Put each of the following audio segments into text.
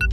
So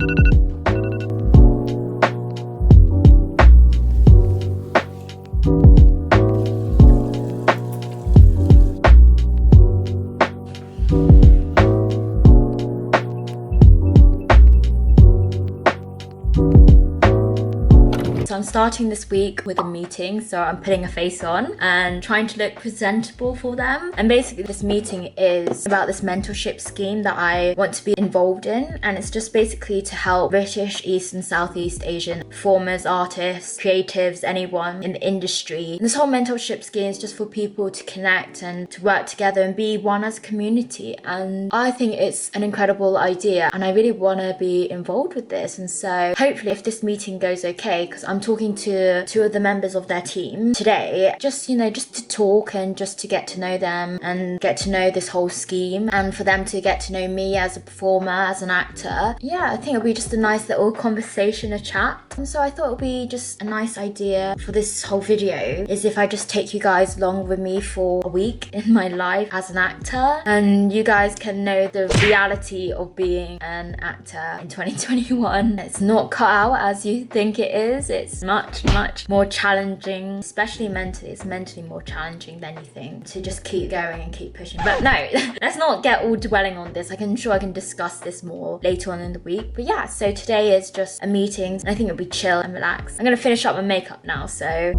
I'm starting this week with a meeting, so I'm putting a face on and trying to look presentable for them. And basically this meeting is about this mentorship scheme that I want to be involved in, and it's just basically to help British, East and Southeast Asian performers, artists, creatives, anyone in the industry. And this whole mentorship scheme is just for people to connect and to work together and be one as a community, and I think it's an incredible idea and I really want to be involved with this. And so hopefully if this meeting goes okay, because I'm talking to two of the members of their team today, just just to talk and just to get to know them and get to know this whole scheme, and for them to get to know me as a performer, as an actor. Yeah, I think it'll be just a nice little conversation, a chat. And so I thought it would be just a nice idea for this whole video is if I just take you guys along with me for a week in my life as an actor, and you guys can know the reality of being an actor in 2021. It's not cut out as you think it is. It's much more challenging, especially mentally. It's mentally more challenging than you think, to just keep going and keep pushing. But no, let's not get all dwelling on this. I'm sure I can discuss this more later on in the week. But yeah, so today is just a meeting and I think it'll be chill and relaxed. I'm gonna finish up my makeup now, so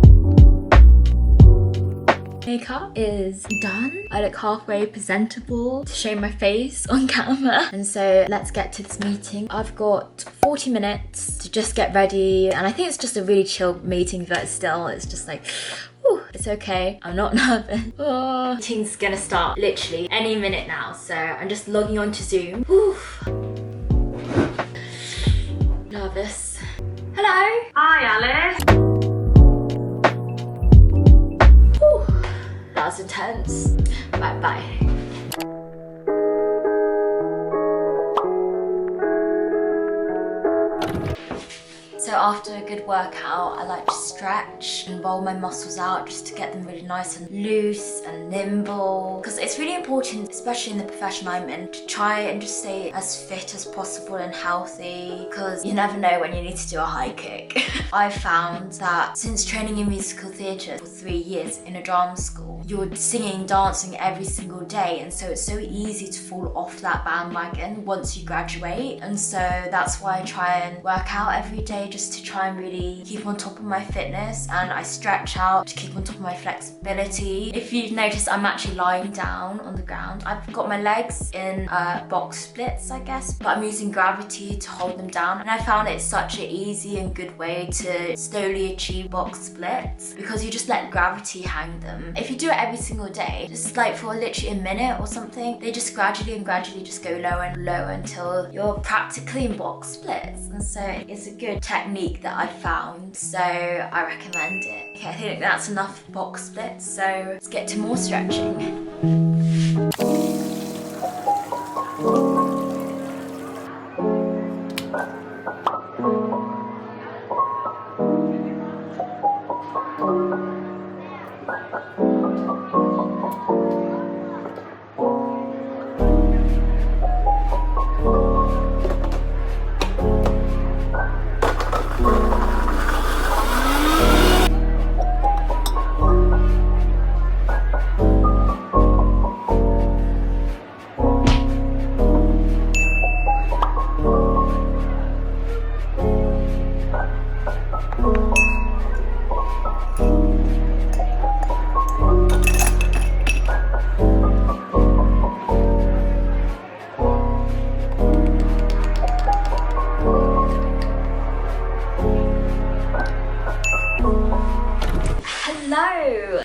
makeup is done. I look halfway presentable to show my face on camera. And so let's get to this meeting. I've got 40 minutes to just get ready. And I think it's just a really chill meeting, but still, it's just like, whew, it's okay. I'm not nervous. Oh. Meeting's gonna start literally any minute now. So I'm just logging on to Zoom. Whew. Nervous. Hello. Hi, Alice. That was intense. Bye. So after a good workout, I like to stretch and roll my muscles out just to get them really nice and loose and nimble. Because it's really important, especially in the profession I'm in, to try and just stay as fit as possible and healthy, because you never know when you need to do a high kick. I've found that since training in musical theatre for 3 years in a drama school, you're singing, dancing every single day, and so it's so easy to fall off that bandwagon once you graduate. And so that's why I try and work out every day, just to try and really keep on top of my fitness, and I stretch out to keep on top of my flexibility. If you've noticed, I'm actually lying down on the ground. I've got my legs in box splits, I guess, but I'm using gravity to hold them down, and I found it's such an easy and good way to slowly achieve box splits, because you just let gravity hang them. If you do it every single day, just like for literally a minute or something, they just gradually just go lower and lower until you're practically in box splits. And so it's a good technique that I found, so I recommend it. Okay, I think that's enough box splits, so let's get to more stretching.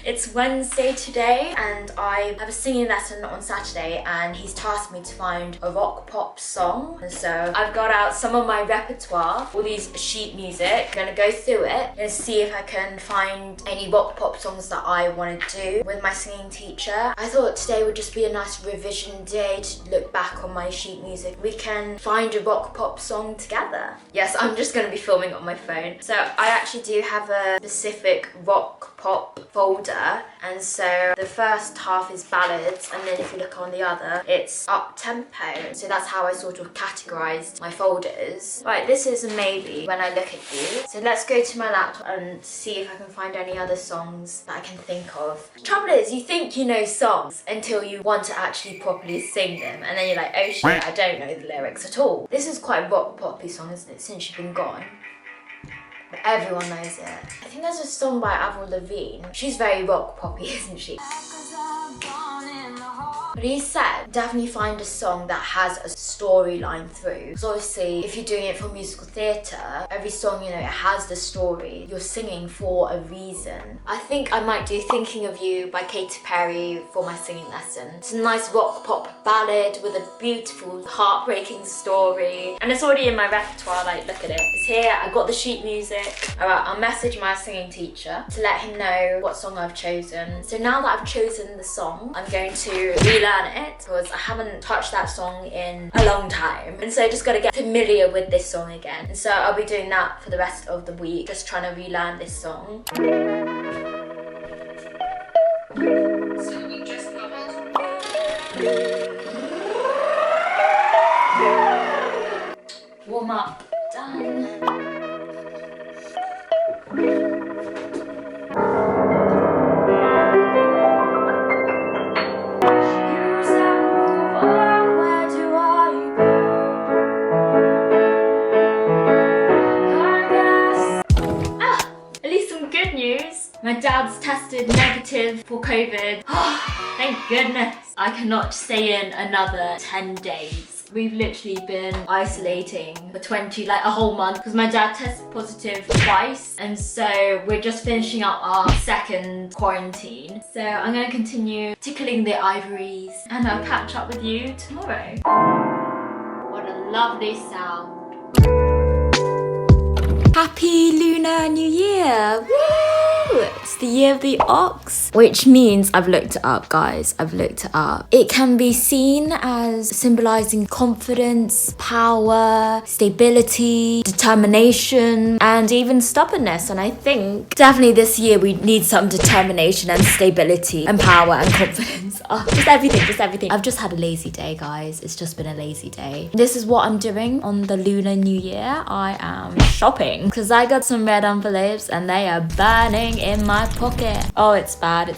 It's Wednesday today and I have a singing lesson on Saturday, and he's tasked me to find a rock pop song. And so I've got out some of my repertoire, all these sheet music. I'm gonna go through it and see if I can find any rock pop songs that I want to do with my singing teacher. I thought today would just be a nice revision day to look back on my sheet music. We can find a rock pop song together. Yes, I'm just gonna be filming on my phone. So I actually do have a specific rock pop folder order. And so the first half is ballads, and then if you look on the other, it's up tempo. So that's how I sort of categorized my folders. Right, this is a maybe when I look at you. So let's go to my laptop and see if I can find any other songs that I can think of. The trouble is, you think you know songs until you want to actually properly sing them, and then you're like, oh shit, I don't know the lyrics at all. This is quite a rock poppy song, isn't it, since you've been gone? But everyone knows it. I think there's a song by Avril Lavigne. She's very rock poppy, isn't she? But he said, definitely find a song that has a storyline through. Because obviously, if you're doing it for musical theatre, every song, you know, it has the story. You're singing for a reason. I think I might do Thinking of You by Katy Perry for my singing lesson. It's a nice rock pop ballad with a beautiful, heartbreaking story. And it's already in my repertoire, like, look at it. It's here, I got the sheet music. Alright, I'll message my singing teacher to let him know what song I've chosen. So now that I've chosen the song, I'm going to relearn it because I haven't touched that song in a long time, and so I just got to get familiar with this song again. And so I'll be doing that for the rest of the week, just trying to relearn this song. So we just warm up, done. My dad's tested negative for COVID. Thank goodness. I cannot stay in another 10 days. We've literally been isolating for a whole month because my dad tested positive twice, and so we're just finishing up our second quarantine. So I'm going to continue tickling the ivories, and I'll catch up with you tomorrow. What a lovely sound. Happy Lunar New Year! Woo! It's the year of the ox, which means I've looked it up, guys. I've looked it up. It can be seen as symbolizing confidence, power, stability, determination, and even stubbornness. And I think definitely this year we need some determination and stability and power and confidence. Just everything. I've just had a lazy day, guys. It's just been a lazy day. This is what I'm doing on the Lunar New Year. I am shopping because I got some red envelopes and they are burning in my pocket. Oh, it's bad.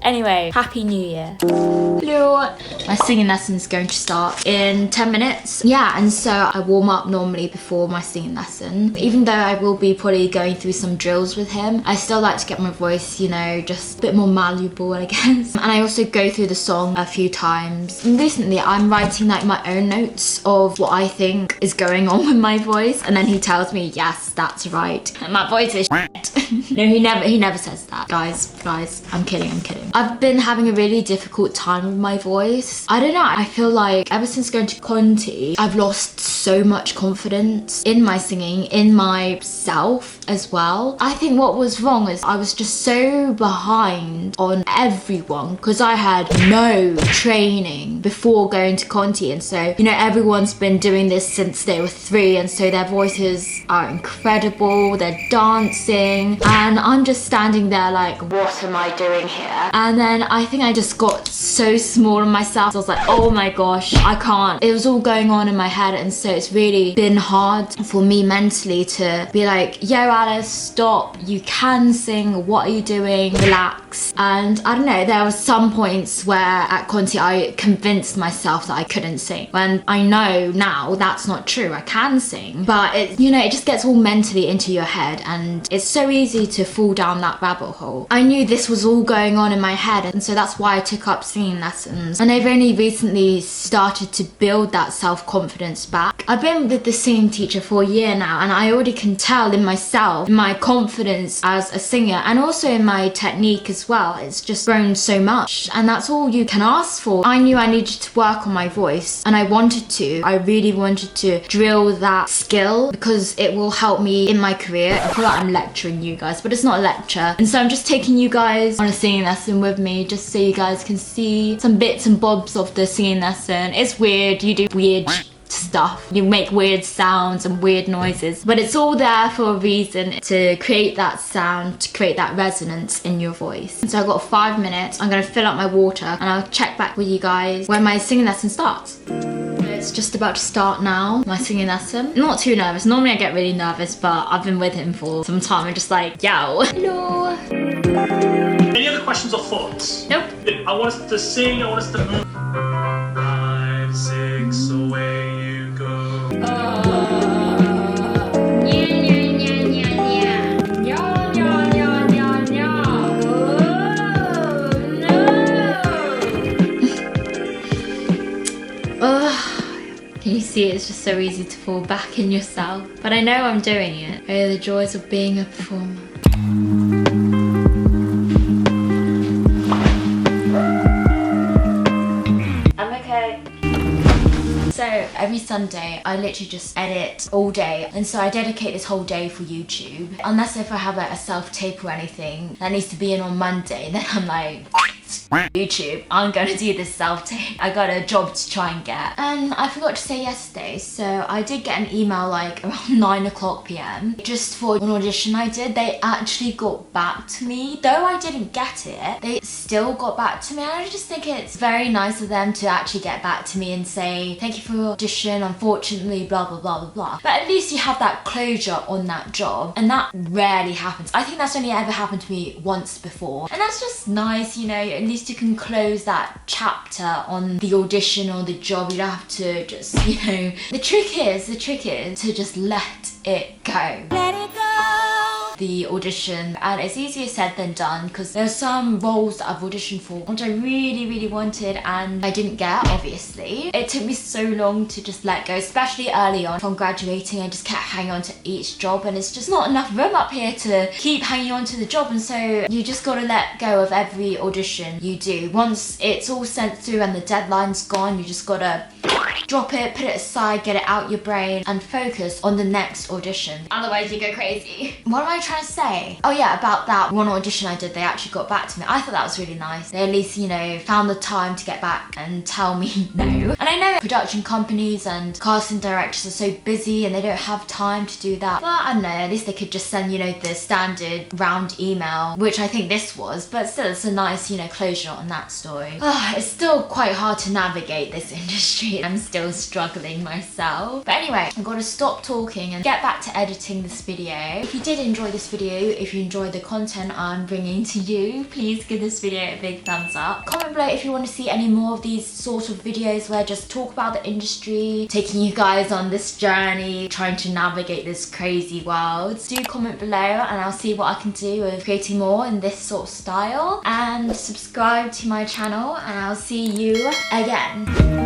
Anyway, Happy New Year. Hello. My singing lesson is going to start in 10 minutes. Yeah, and so I warm up normally before my singing lesson. Even though I will be probably going through some drills with him, I still like to get my voice, you know, just a bit more malleable, I guess. And I also go through the song a few times. And recently, I'm writing like my own notes of what I think is going on with my voice, and then he tells me, yes, that's right. And my voice is shit. No, he never says that. Guys, I'm kidding. I've been having a really difficult time with my voice. I don't know, I feel like ever since going to Conti, I've lost so much confidence in my singing, in myself as well. I think what was wrong is I was just so behind on everyone because I had no training before going to Conti, and so, you know, everyone's been doing this since they were 3, and so their voices are incredible, they're dancing, and I'm just standing there like, what am I doing here? And then I think I just got so small on myself. I was like, oh my gosh, I can't. It was all going on in my head, and so it's really been hard for me mentally to be like, yo Alice, stop, you can sing, what are you doing, relax. And I don't know, there was some points where at Conti I convinced myself that I couldn't sing, when I know now that's not true. I can sing, but it, you know, it just gets all mentally into your head, and it's so easy to fall down that rabbit hole. I knew this was all going on in my head, and so that's why I took up singing lessons, and I've only recently started to build that self-confidence back. I've been with the singing teacher for a year now, and I already can tell in myself, in my confidence as a singer, and also in my technique as well. It's just grown so much, and that's all you can ask for. I knew I needed to work on my voice, and I wanted to. I really wanted to drill that skill because it will help me in my career. I feel like I'm lecturing you guys, but it's not a lecture, and so I'm just taking you guys on a singing lesson with me just so you guys can see some bits and bobs of the singing lesson. It's weird, you do weird stuff. You make weird sounds and weird noises, but it's all there for a reason, to create that sound, to create that resonance in your voice. And so I've got 5 minutes. I'm gonna fill up my water and I'll check back with you guys when my singing lesson starts. It's just about to start now, my singing lesson. Not too nervous. Normally I get really nervous, but I've been with him for some time. I'm just like, yo. Hello. Any other questions or thoughts? Nope. I want us to sing, I want us to... 5, 6, away you go. Can you see it's just so easy to fall back in yourself? But I know I'm doing it. Oh, the joys of being a performer. I'm okay. So every Sunday I literally just edit all day, and so I dedicate this whole day for YouTube. Unless if I have a self-tape or anything that needs to be in on Monday, then I'm like, YouTube, I'm gonna do this self-tape. I got a job to try and get. And I forgot to say yesterday, so I did get an email like around 9 o'clock PM just for an audition I did. They actually got back to me. Though I didn't get it, they still got back to me. And I just think it's very nice of them to actually get back to me and say, thank you for your audition, unfortunately, blah, blah, blah, blah, blah. But at least you have that closure on that job, and that rarely happens. I think that's only ever happened to me once before. And that's just nice, you know, at least you can close that chapter on the audition or the job. You don't have to just, you know, the trick is to just let it go. Let it go. The audition, and it's easier said than done, because there's some roles that I've auditioned for which I really wanted and I didn't get, obviously. It took me so long to just let go, especially early on from graduating. I just kept hanging on to each job, and it's just not enough room up here to keep hanging on to the job, and so you just gotta let go of every audition you do. Once it's all sent through and the deadline's gone, you just gotta drop it, put it aside, get it out your brain, and focus on the next audition. Otherwise you go crazy. What am I trying to say? Oh yeah, about that one audition I did, they actually got back to me. I thought that was really nice. They at least, you know, found the time to get back and tell me no. And I know production companies and casting directors are so busy and they don't have time to do that. But I don't know, at least they could just send, you know, the standard round email, which I think this was, but still it's a nice, you know, closure on that story. It's still quite hard to navigate this industry. I'm still struggling myself. But anyway, I've got to stop talking and get back to editing this video. If you did enjoy this video, if you enjoyed the content I'm bringing to you, please give this video a big thumbs up. Comment below if you want to see any more of these sort of videos where I just talk about the industry, taking you guys on this journey, trying to navigate this crazy world. Do comment below and I'll see what I can do with creating more in this sort of style. And subscribe to my channel and I'll see you again.